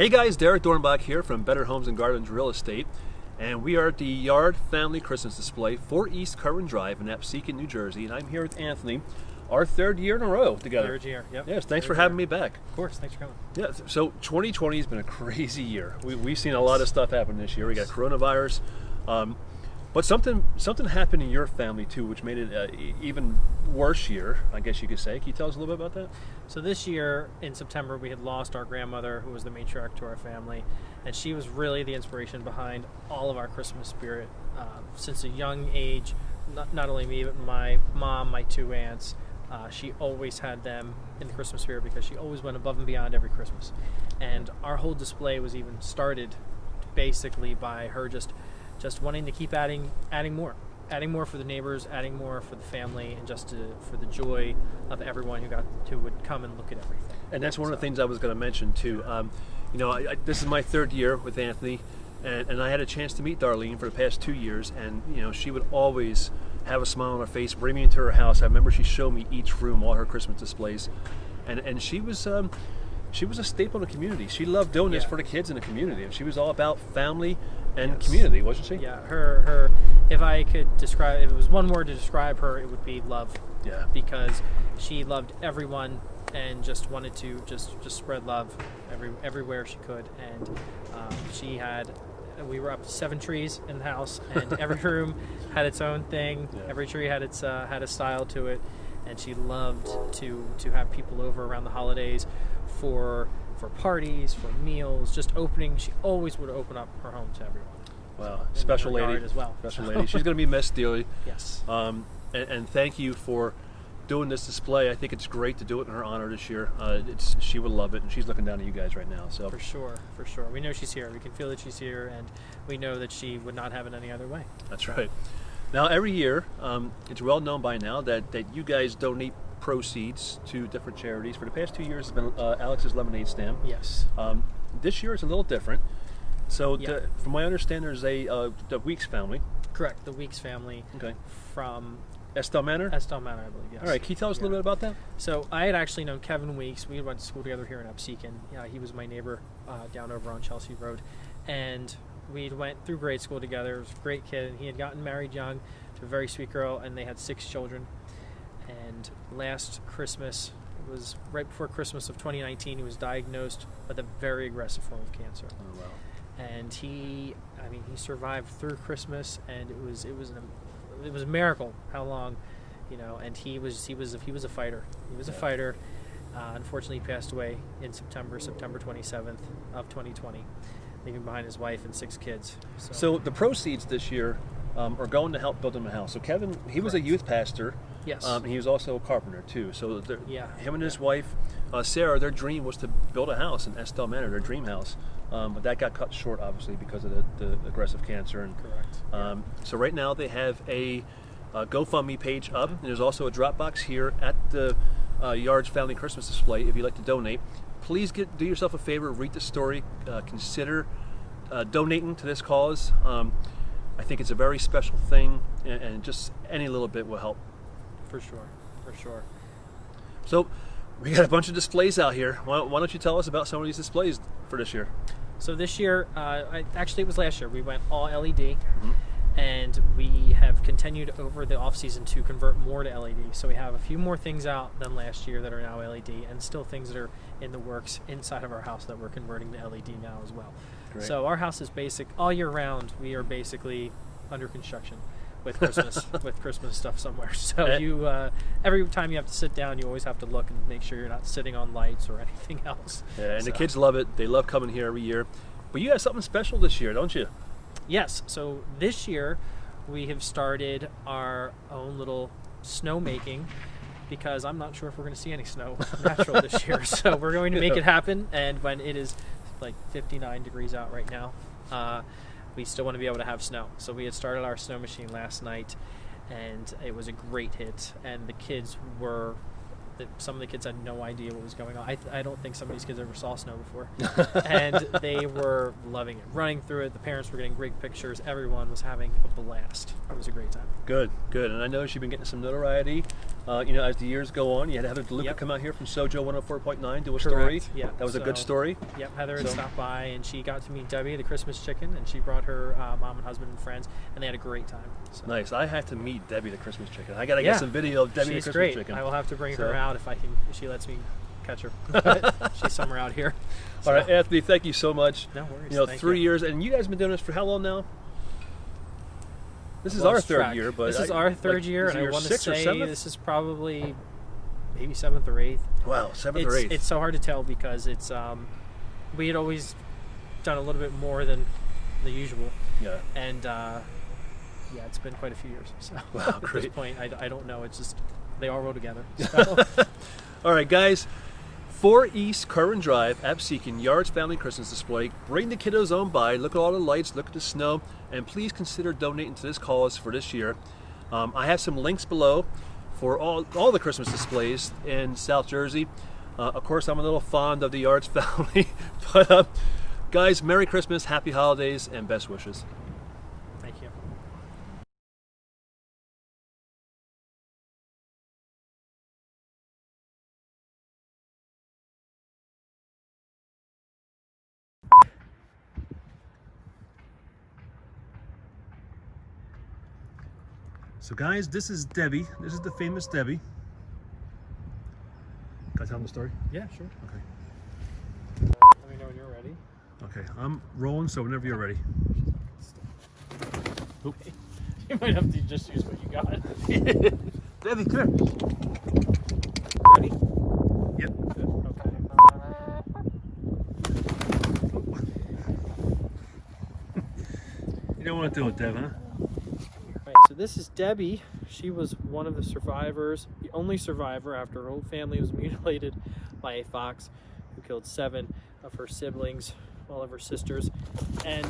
Hey guys, Derek Doernbach here from Better Homes and Gardens Real Estate, and we are at the Yard Family Christmas Display, 4 East Curran Drive in Absecon, New Jersey, and I'm here with Anthony, our third year in a row together. Third year, yep. Yes, thanks for having me back. Of course, thanks for coming. Yeah, so 2020 has been a crazy year. We've seen a lot of stuff happen this year. We got coronavirus, but something happened in your family too, which made it even worse year, I guess you could say. Can you tell us a little bit about that? So this year in September, we had lost our grandmother, who was the matriarch to our family, and she was really the inspiration behind all of our Christmas spirit. Since a young age, not only me, but my mom, my two aunts, she always had them in the Christmas spirit because she always went above and beyond every Christmas. And our whole display was even started basically by her just wanting to keep adding more for the neighbors, adding more for the family, and for the joy of everyone who would come and look at everything. And that's one of the things I was going to mention too. This is my third year with Anthony, and I had a chance to meet Darlene for the past 2 years, and she would always have a smile on her face, bring me into her house. I remember she showed me each room, all her Christmas displays, and she was a staple in the community. She loved doing this for the kids in the community, and she was all about family and community, wasn't she? Yeah, her. If I could describe, if it was one word to describe her, it would be love. Yeah. Because she loved everyone and just wanted to just spread love everywhere she could. And we were up to 7 trees in the house, and every room had its own thing. Yeah. Every tree had a style to it, and she loved to have people over around the holidays for parties, for meals, just opening. She always would open up her home to everyone. Wow, special lady as well. Special lady. She's going to be missed dearly. Yes. And thank you for doing this display. I think it's great to do it in her honor this year. She would love it, and she's looking down at you guys right now. So for sure. We know she's here. We can feel that she's here, and we know that she would not have it any other way. That's right. Now, every year, it's well known by now that you guys donate proceeds to different charities. For the past 2 years, it's been Alex's Lemonade Stand. Yes. This year it's a little different. So, from my understanding, there's the Weeks family. Correct, the Weeks family. Okay. From Estelle Manor? Estelle Manor, I believe, yes. All right, can you tell us a little bit about that? So, I had actually known Kevin Weeks. We went to school together here in Absecon. He was my neighbor down over on Chelsea Road. And we went through grade school together. He was a great kid, and he had gotten married young to a very sweet girl, and they had 6 children. And last Christmas, it was right before Christmas of 2019, he was diagnosed with a very aggressive form of cancer. Oh, wow. And he survived through Christmas, and it was a miracle how long, and he was a fighter. He was a fighter. Unfortunately, he passed away in September 27th of 2020, leaving behind his wife and 6 kids. So the proceeds this year are going to help build him a house. So Kevin, he was a youth pastor. Yes. He was also a carpenter too. So him and his wife, Sarah, their dream was to build a house in Estelle Manor, their dream house. But that got cut short, obviously, because of the aggressive cancer. And, correct. So right now they have a GoFundMe page up. And there's also a Dropbox here at the Yard's Family Christmas Display if you'd like to donate. Please do yourself a favor, read the story, consider donating to this cause. I think it's a very special thing, and just any little bit will help. For sure. So we got a bunch of displays out here. Why don't you tell us about some of these displays for this year? So this year, it was last year, we went all LED, and we have continued over the off-season to convert more to LED. So we have a few more things out than last year that are now LED, and still things that are in the works inside of our house that we're converting to LED now as well. Great. So our house is basic. All year round, we are basically under construction with Christmas stuff somewhere. So every time you have to sit down, you always have to look and make sure you're not sitting on lights or anything else. Yeah, and the kids love it. They love coming here every year. But you have something special this year, don't you? Yes. So this year we have started our own little snow making, because I'm not sure if we're going to see any snow natural this year. So we're going to make it happen. And when it is like 59 degrees out right now, we still want to be able to have snow. So we had started our snow machine last night, and it was a great hit. And the kids were some of the kids had no idea what was going on. I don't think some of these kids ever saw snow before. And they were loving it, running through it. The parents were getting great pictures. Everyone was having a blast. It was a great time. Good. And I know you've been getting some notoriety. As the years go on, you had Heather DeLuca come out here from Sojo 104.9, do a story. Yeah, that was a good story. Yep, Heather had stopped by, and she got to meet Debbie, the Christmas chicken, and she brought her mom and husband and friends, and they had a great time. So. Nice. I had to meet Debbie, the Christmas chicken. I got to get some video of Debbie, the Christmas great. chicken. I will have to bring her out if she lets me catch her. She's somewhere out here. All right, Anthony, thank you so much. No worries. 3 years, and you guys have been doing this for how long now? This is our third year, but this is our third year, and I want to say seventh? this is probably maybe 7th or 8th. Wow, 7th or 8th. It's so hard to tell because it's we had always done a little bit more than the usual. Yeah. And it's been quite a few years. So wow, at great. this point, I don't know. It's just they all roll together. So. All right, guys. 4 East Curran Drive, Absecon, Yards Family Christmas Display. Bring the kiddos on by, look at all the lights, look at the snow, and please consider donating to this cause for this year. I have some links below for all the Christmas displays in South Jersey. Of course, I'm a little fond of the Yards family, but guys, Merry Christmas, Happy Holidays, and best wishes. Thank you. So guys, this is Debbie. This is the famous Debbie. Can I tell them the story? Yeah, sure. Okay. Let me know when you're ready. Okay, I'm rolling, so whenever you're ready. Oop. You might have to just use what you got. Debbie, come here. Ready? Yep. Good. Okay. You don't want to do it, Deb, huh? Right, so this is Debbie. She was one of the survivors, the only survivor after her whole family was mutilated by a fox who killed 7 of her siblings, all of her sisters, and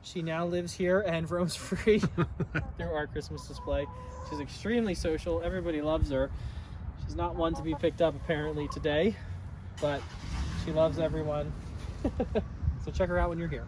she now lives here and roams free through our Christmas display. She's extremely social. Everybody loves her. She's not one to be picked up apparently today, but she loves everyone. So check her out when you're here.